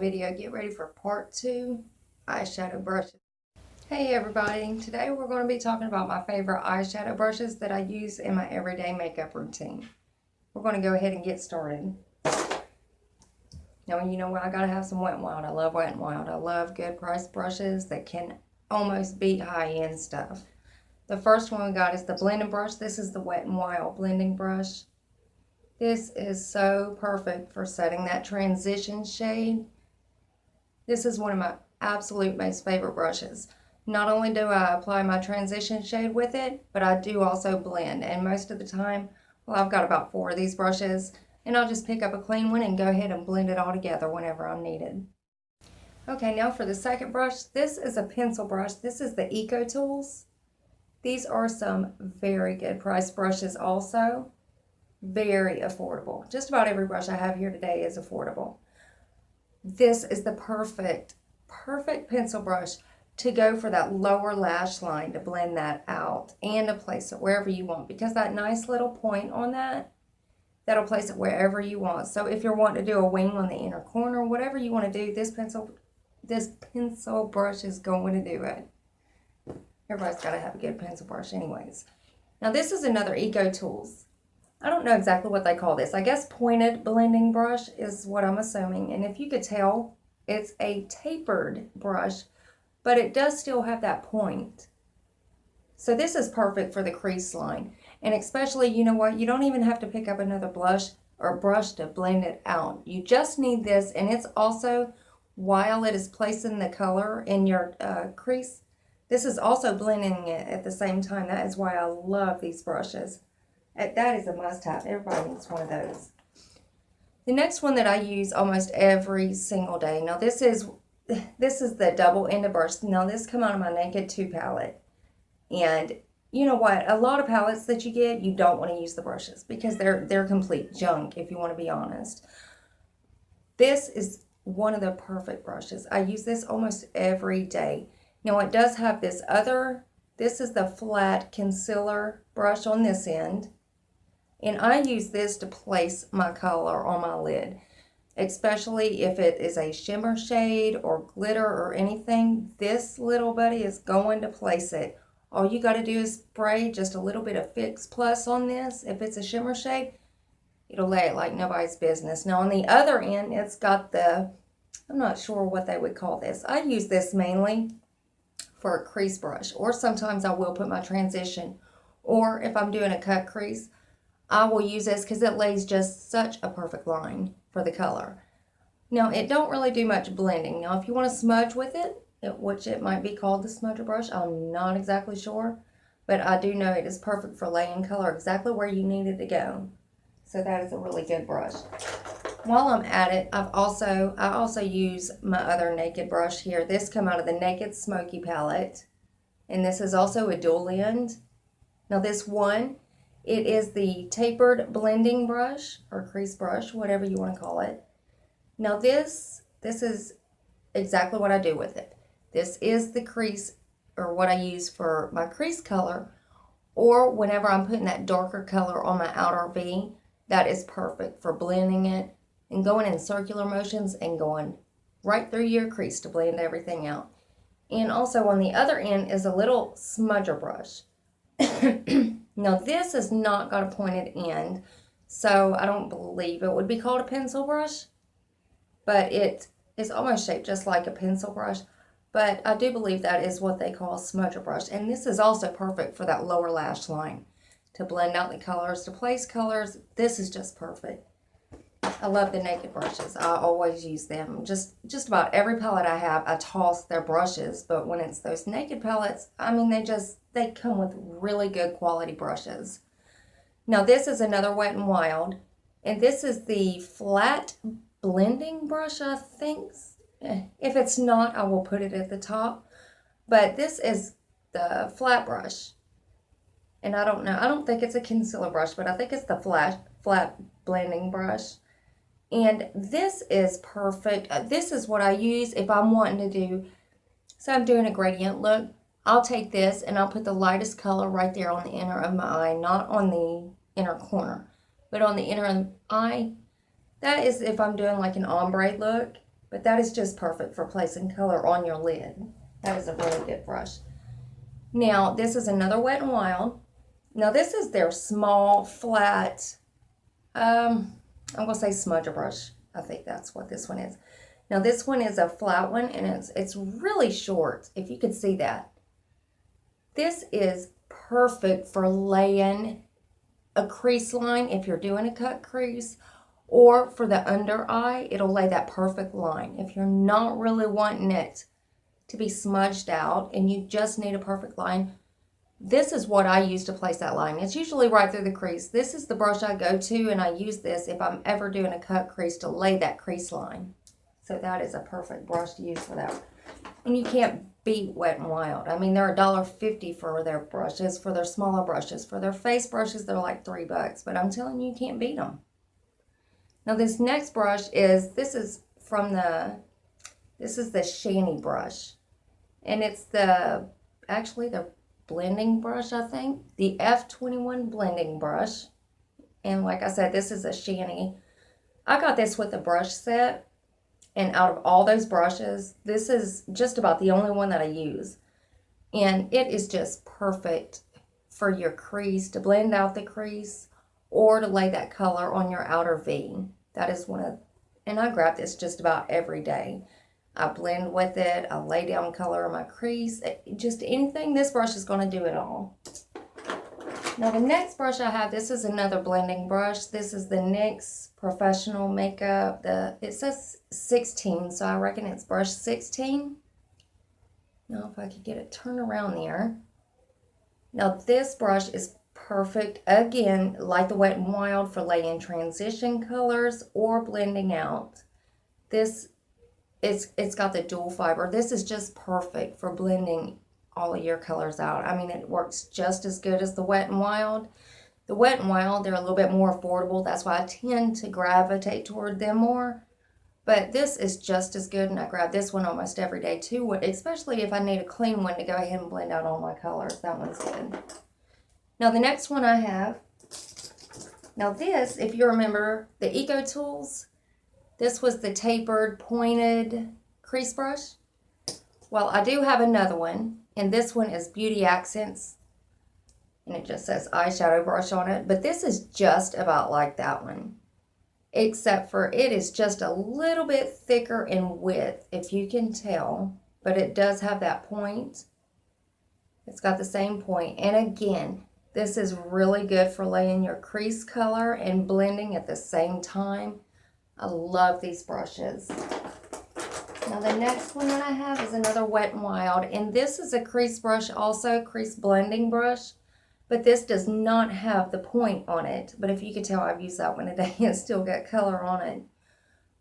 video. Get ready for part 2, eyeshadow brushes. Hey everybody, today we're going to be talking about my favorite eyeshadow brushes that I use in my everyday makeup routine. We're going to go ahead and get started. Now you know what, I gotta have some Wet n Wild. I love Wet n Wild. I love good price brushes that can almost beat high-end stuff. The first one we got is the blending brush. This is the Wet n Wild blending brush. This is so perfect for setting that transition shade. This is one of my absolute most favorite brushes. Not only do I apply my transition shade with it, but I do also blend. And most of the time, well, I've got about 4 of these brushes, and I'll just pick up a clean one and go ahead and blend it all together whenever I'm needed. Okay, now for the second brush, this is a pencil brush. This is the Eco Tools. These are some very good price brushes also. Very affordable. Just about every brush I have here today is affordable. This is the perfect pencil brush to go for that lower lash line, to blend that out and to place it wherever you want, because that nice little point on that'll place it wherever you want. So if you're wanting to do a wing on the inner corner, whatever you want to do, this pencil brush is going to do it. Everybody's got to have a good pencil brush anyways. Now this is another Eco Tools. I don't know exactly what they call this. I guess pointed blending brush is what I'm assuming. And if you could tell, it's a tapered brush, but it does still have that point. So this is perfect for the crease line. And especially, you know what, you don't even have to pick up another blush or brush to blend it out. You just need this, and it's also, while it is placing the color in your crease, this is also blending it at the same time. That is why I love these brushes. That is a must-have. Everybody needs one of those. The next one that I use almost every single day. Now this is the double-ended brush. Now this come out of my Naked 2 palette. And you know what? A lot of palettes that you get, you don't want to use the brushes because they're complete junk, if you want to be honest. This is one of the perfect brushes. I use this almost every day. Now it does have this is the flat concealer brush on this end. And I use this to place my color on my lid, especially if it is a shimmer shade or glitter or anything. This little buddy is going to place it. All you got to do is spray just a little bit of Fix Plus on this. If it's a shimmer shade, it'll lay it like nobody's business. Now on the other end, it's got I'm not sure what they would call this. I use this mainly for a crease brush, or sometimes I will put my transition, or if I'm doing a cut crease, I will use this because it lays just such a perfect line for the color. Now, it don't really do much blending. Now, if you want to smudge with it, which it might be called the smudger brush, I'm not exactly sure, but I do know it is perfect for laying color exactly where you need it to go. So that is a really good brush. While I'm at it, I also use my other Naked brush here. This come out of the Naked Smoky palette, and this is also a dual end. Now this one, it is the tapered blending brush or crease brush, whatever you want to call it. Now this is exactly what I do with it. This is the crease, or what I use for my crease color, or whenever I'm putting that darker color on my outer V, that is perfect for blending it and going in circular motions and going right through your crease to blend everything out. And also on the other end is a little smudger brush. Now this has not got a pointed end, so I don't believe it would be called a pencil brush, but it is almost shaped just like a pencil brush, but I do believe that is what they call a smudger brush. And this is also perfect for that lower lash line, to blend out the colors, to place colors. This is just perfect. I love the Naked brushes. I always use them. Just about every palette I have, I toss their brushes, but when it's those Naked palettes, I mean, they come with really good quality brushes. Now this is another Wet n Wild, and this is the flat blending brush, I think. If it's not, I will put it at the top, but this is the flat brush. And I don't know, I don't think it's a concealer brush, but I think it's the flat blending brush. And this is perfect. This is what I use if I'm wanting to do, so I'm doing a gradient look. I'll take this and I'll put the lightest color right there on the inner of my eye, not on the inner corner, but on the inner eye. That is if I'm doing like an ombre look. But that is just perfect for placing color on your lid. That is a really good brush. Now, this is another Wet n Wild. Now, this is their small, flat, I'm going to say smudger brush. I think that's what this one is. Now, this one is a flat one, and it's really short, if you could see that. This is perfect for laying a crease line if you're doing a cut crease, or for the under eye, it'll lay that perfect line. If you're not really wanting it to be smudged out and you just need a perfect line, this is what I use to place that line. It's usually right through the crease. This is the brush I go to, and I use this if I'm ever doing a cut crease to lay that crease line. So that is a perfect brush to use for that. And you can't beat Wet n Wild. I mean, they're $1.50 for their brushes, for their smaller brushes. For their face brushes, they're like $3. But I'm telling you, you can't beat them. Now, this next brush is, this is the Shanny brush. And it's actually the blending brush, I think. The F21 blending brush. And like I said, this is a Shanny. I got this with a brush set. And out of all those brushes, this is just about the only one that I use. And it is just perfect for your crease, to blend out the crease, or to lay that color on your outer V. That is and I grab this just about every day. I blend with it, I lay down color on my crease, just anything. This brush is going to do it all. Now, the next brush I have, this is another blending brush. This is the NYX Professional Makeup. It says 16, so I reckon it's brush 16. Now, if I could get it turned around there. Now, this brush is perfect, again, like the Wet n Wild, for laying transition colors or blending out. It's got the dual fiber. This is just perfect for blending all of your colors out. I mean, it works just as good as the Wet n Wild. The Wet n Wild, they're a little bit more affordable. That's why I tend to gravitate toward them more. But this is just as good, and I grab this one almost every day too, especially if I need a clean one to go ahead and blend out all my colors. That one's good. Now, the next one I have, now this, if you remember the Eco Tools, this was the tapered, pointed crease brush. Well, I do have another one, and this one is Beauty Accents, and it just says eyeshadow brush on it. But this is just about like that one, except for it is just a little bit thicker in width, if you can tell. But it does have that point. It's got the same point. And again, this is really good for laying your crease color and blending at the same time. I love these brushes. Now, the next one that I have is another Wet n Wild, and this is a crease brush also, crease blending brush, but this does not have the point on it. But if you could tell, I've used that one today and still got color on it.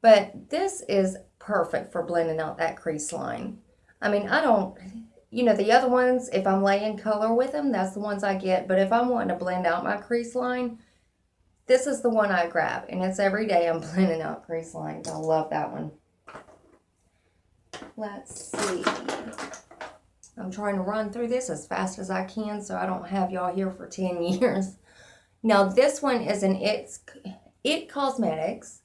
But this is perfect for blending out that crease line. I mean, the other ones, if I'm laying color with them, that's the ones I get. But if I'm wanting to blend out my crease line, this is the one I grab, and it's every day I'm blending out crease lines. I love that one. Let's see. I'm trying to run through this as fast as I can so I don't have y'all here for 10 years. Now, this one is an It Cosmetics.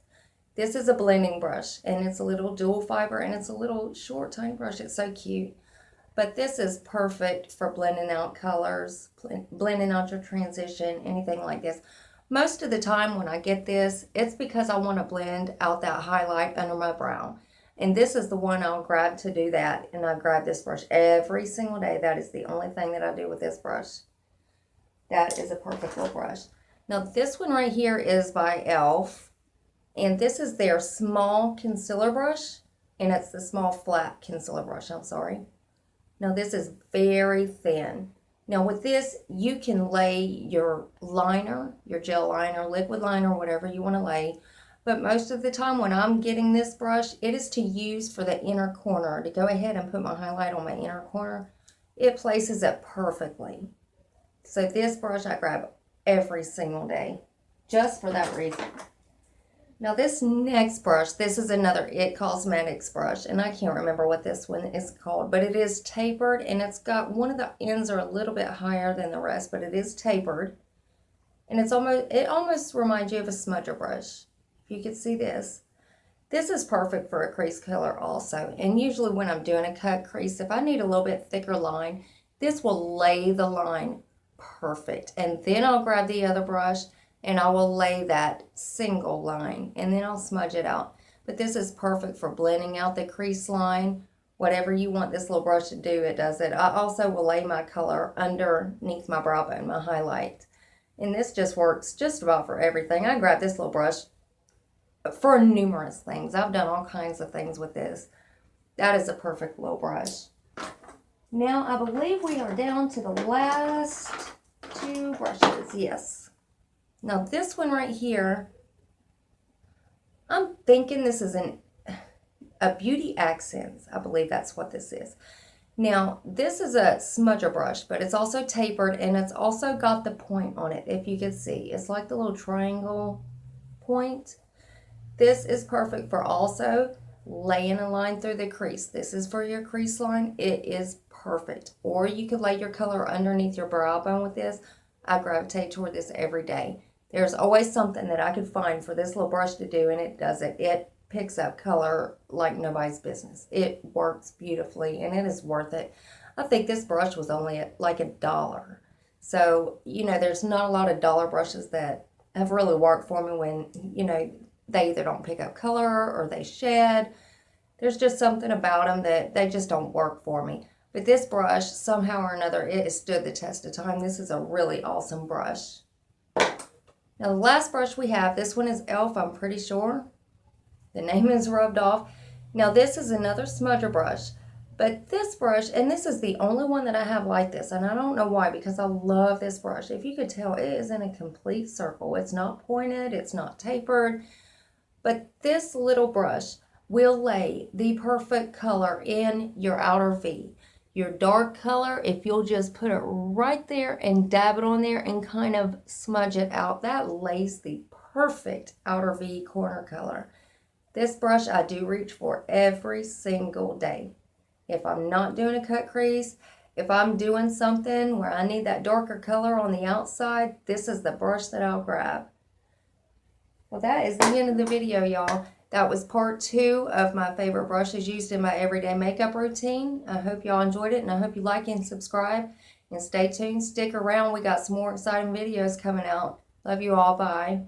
This is a blending brush, and it's a little dual fiber, and it's a little short, tiny brush. It's so cute. But this is perfect for blending out colors, blending out your transition, anything like this. Most of the time when I get this, it's because I want to blend out that highlight under my brow. And this is the one I'll grab to do that. And I grab this brush every single day. That is the only thing that I do with this brush. That is a perfect little brush. Now, this one right here is by e.l.f. And this is their small concealer brush. And it's the small flat concealer brush, I'm sorry. Now, this is very thin. Now, with this, you can lay your liner, your gel liner, liquid liner, whatever you want to lay. But most of the time when I'm getting this brush, it is to use for the inner corner, to go ahead and put my highlight on my inner corner. It places it perfectly. So this brush I grab every single day, just for that reason. Now, this next brush, this is another It Cosmetics brush, and I can't remember what this one is called, but it is tapered, and it's got one of the ends are a little bit higher than the rest, but it is tapered. And it almost reminds you of a smudger brush. If you could see this. This is perfect for a crease color also. And usually when I'm doing a cut crease, if I need a little bit thicker line, this will lay the line perfect. And then I'll grab the other brush and I will lay that single line and then I'll smudge it out. But this is perfect for blending out the crease line. Whatever you want this little brush to do, it does it. I also will lay my color underneath my brow bone, my highlight. And this just works just about for everything. I grab this little brush for numerous things. I've done all kinds of things with this. That is a perfect little brush. Now, I believe we are down to the last two brushes. Yes. Now, this one right here, I'm thinking this is a Beauty Accents. I believe that's what this is. Now, this is a smudger brush, but it's also tapered, and it's also got the point on it, if you can see. It's like the little triangle point. This is perfect for also laying a line through the crease. This is for your crease line. It is perfect. Or you could lay your color underneath your brow bone with this. I gravitate toward this every day. There's always something that I could find for this little brush to do, and it does it. It picks up color like nobody's business. It works beautifully, and it is worth it. I think this brush was only like $1. So, you know, there's not a lot of dollar brushes that have really worked for me when, you know, they either don't pick up color or they shed. There's just something about them that they just don't work for me. But this brush, somehow or another, it has stood the test of time. This is a really awesome brush. Now, the last brush we have, this one is e.l.f., I'm pretty sure. The name is rubbed off. Now, this is another smudger brush. But this brush, and this is the only one that I have like this, and I don't know why, because I love this brush. If you could tell, it is in a complete circle. It's not pointed, it's not tapered. But this little brush will lay the perfect color in your outer V. Your dark color, if you'll just put it right there and dab it on there and kind of smudge it out, that lays the perfect outer V corner color. This brush I do reach for every single day. If I'm not doing a cut crease, if I'm doing something where I need that darker color on the outside, this is the brush that I'll grab. Well, that is the end of the video, y'all. That was part 2 of my favorite brushes used in my everyday makeup routine. I hope y'all enjoyed it, and I hope you like and subscribe. And stay tuned, stick around. We got some more exciting videos coming out. Love you all. Bye.